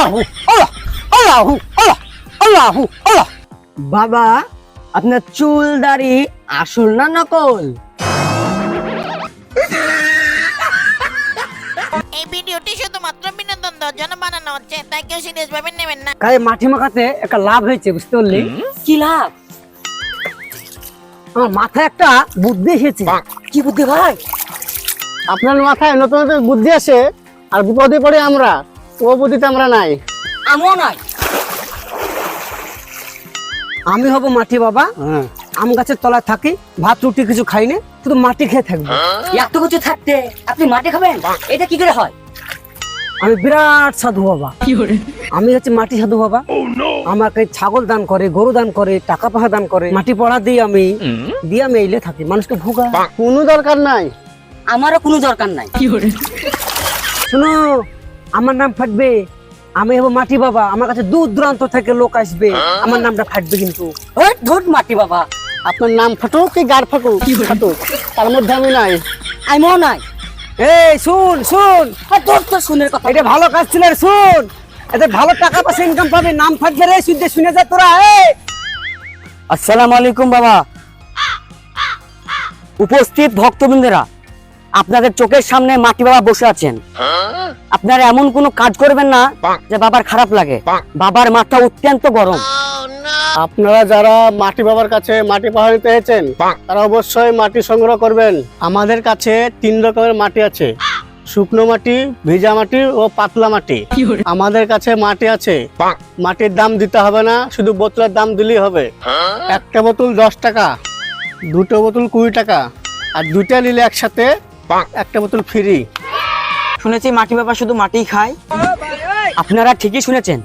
আল্লাহু আল্লাহ আল্লাহু আল্লাহ আল্লাহু আল্লাহ। বাবা, আপনার চুল দাড়ি আসল না নকল? এই ভিডিওটি শুধুমাত্র বিনোদন দেওয়ার জন্য বানানো হচ্ছে, তাই কেউ সিরিয়াস ভাবে নেবেন না। গায়ে মাটি মাখাতে একটা লাভ হয়েছে, বুঝতে পারলি? কি লাভ? আমার মাথায় একটা বুদ্ধি এসেছে। কি বুদ্ধি ভাই? আপনার মাথায় নতুন নতুন বুদ্ধি আসে আর বিপদে পড়ে আমরা, ও বুদ্ধিতে আমরা নাই। আমিও নাই। আমি হব মাটি বাবা, আম গাছের তলায় থাকি, ভাত রুটি কিছু খাই না, শুধু মাটি খেয়ে থাকবো। এত কিছু থাকতে আপনি মাটি খাবেন, এটা কি করে হয়? আমি বিরাট সাধু বাবা। আমি হচ্ছে মাটি সাধু বাবা। আমাকে ছাগল দান করে, গরু দান করে, টাকা পয়সা দান করে, মাটি পড়া দিই আমি এলে থাকি, মানুষকে ভোগা। কোনো দরকার নাই। আমারও কোনো দরকার নাই। শুনো, আমার নাম ফাটবে, আমি হবো মাটি বাবা। আমার কাছে দূর দূরান্ত থেকে লোক আসবে, আমার নামটা ফাটবে কিন্তু। ওই ধুর মাটি বাবা, আপনার নাম ফাটুক কি গাড় ফাটুক, ফাটুক, তার মধ্যে আমি নাই। আমিও নাই। এই শুন শুন, তোর তো শুনের কথা। এটা ভালো কাজ ছিল রে, শুন। এতে ভালো টাকা পয়সা ইনকাম পাবে, নাম ফাটবে রে, শুনে যা তোরা। আসসালামু আলাইকুম বাবা। উপস্থিত ভক্তবৃন্দেরা, আপনাদের চোখের সামনে মাটি বাবা বসে আছেন। আপনারা এমন কোনো কাজ করবেন না যে বাবার খারাপ লাগে। বাবার মাথা অত্যন্ত গরম। আপনারা যারা মাটি বাবার কাছে মাটি পাহাড় নিতে এসেছেন, তারা অবশ্যই মাটি সংগ্রহ করবেন। আমাদের কাছে 3 রকমের মাটি আছে: শুকনো মাটি, ভিজা মাটি ও পাতলা মাটি। আমাদের কাছে মাটি আছে, মাটির দাম দিতে হবে না, শুধু বোতলের দাম দিলেই হবে। একটা বোতল 10 টাকা, 2টো বোতল 20 টাকা, আর 2টা নিলে একসাথে একটা বোতল ফ্রি। শুনেছি মাটি বাবা শুধু মাটিই খায়। আপনারা ঠিকই শুনেছেন,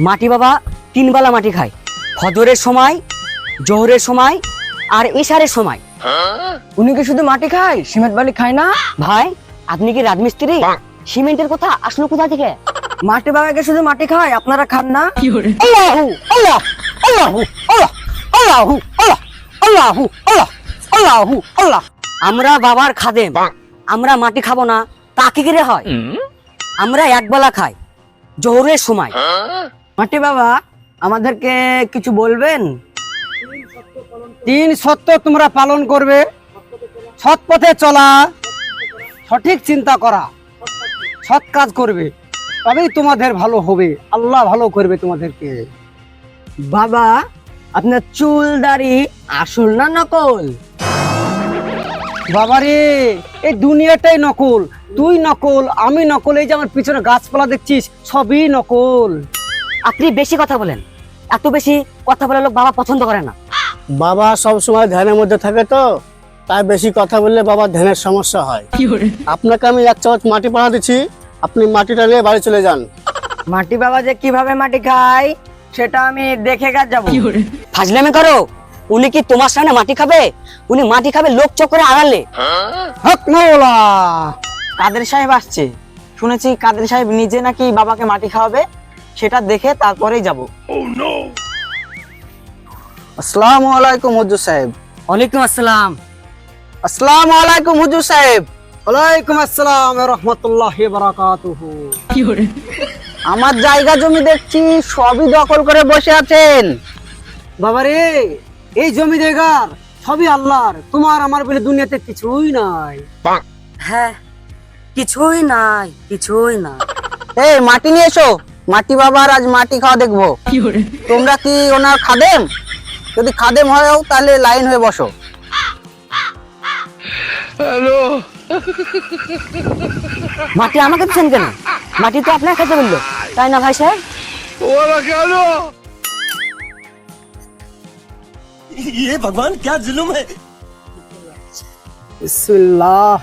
মাটি বাবা 3 বেলা মাটি খায়, ফজরের সময়, জোহরের সময় আর ইশারের সময়। উনি কি শুধু মাটি খায়, সিমেন্ট বালি খায় না? ভাই, আপনি কি রাজমিস্ত্রি? সিমেন্টের কথা আসলো কোথা থেকে? মাটি বাবাকে শুধু মাটি খায়, আপনারা খান না? আল্লাহু আল্লাহ আল্লাহু আল্লাহ আল্লাহু আল্লাহ আল্লাহু আল্লাহ আল্লাহু আল্লাহ। আমরা বাবার খাদেম, আমরা মাটি খাবো না তা কি করে হয়? আমরা একবেলা খাই, জোহরের সময়। মাটি বাবা, আমাদেরকে কিছু বলবেন? 3 সত্য তোমরা পালন করবে: সৎ পথে চলা, সঠিক চিন্তা করা, সৎ কাজ করবে, তবেই তোমাদের ভালো হবে, আল্লাহ ভালো করবে তোমাদেরকে। বাবা, আপনার চুল দাড়ি আসল না নকল? বাবারে, এই দুনিয়াটাই নকল। তুই নকল, আমি নকল, এই যে আমার পিছনে গাছপালা দেখছিস সবই নকল। আপনি বেশি কথা বলেন, এত বেশি কথা বলার লোক বাবা পছন্দ করে না। বাবা সব সময় ধ্যানের মধ্যে থাকে, তো তাই বেশি কথা বললে বাবার ধ্যানের সমস্যা হয়। আপনাকে আমি 1 চামচ মাটি পাড়া দিচ্ছি, আপনি মাটিটা নিয়ে বাড়ি চলে যান। মাটি বাবা যে কিভাবে মাটি খায় সেটা আমি দেখে কাজ যাবো। ফাজলামি করো, উনি কি তোমার সামনে মাটি খাবে? উনি মাটি খাবে লোক চক্করে আড়ালে। হক মাওলা। কাদের সাহেব আসছে, শুনেছি কাদের সাহেব নিজে নাকি বাবাকে মাটি খাওয়াবে, সেটা দেখে তারপরেই যাব। আসসালামু আলাইকুম হুজুর সাহেব। ওয়ালাইকুম আসসালাম। আসসালামু আলাইকুম হুজুর সাহেব। ওয়ালাইকুম আসসালাম ওয়া রাহমাতুল্লাহি ওয়া বারাকাতুহু। আমার জায়গা জমি দেখছি সবই দখল করে বসে আছেন। বাবারে, এই জমি জায়গার সবই আল্লাহর, তোমার আমার বলে দুনিয়াতে কিছুই নাই। হ্যাঁ, কিছুই নাই, কিছুই না। এই মাটি নিয়ে এসো, মাটি বাবার আজ মাটি খাওয়া দেখবো। তোমরা কি ওনার খাদেম? যদি খাদেম হও তাহলে লাইন হয়ে বসো। মাটি আমাকে দিচ্ছেন কেন? মাটি তো আপনার কাছে বললো, তাই না ভাই সাহেব? ये भगवान क्या जुल्म है। বিসমিল্লাহ।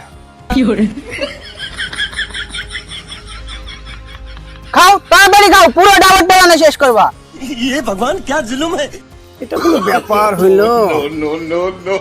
খাও, তাড়াতাড়ি খাও, পুরো ডাবর টাকানো শেষ করবা। ये भगवान क्या जुल्म है। এটা কোনো ব্যাপার হইল? no no no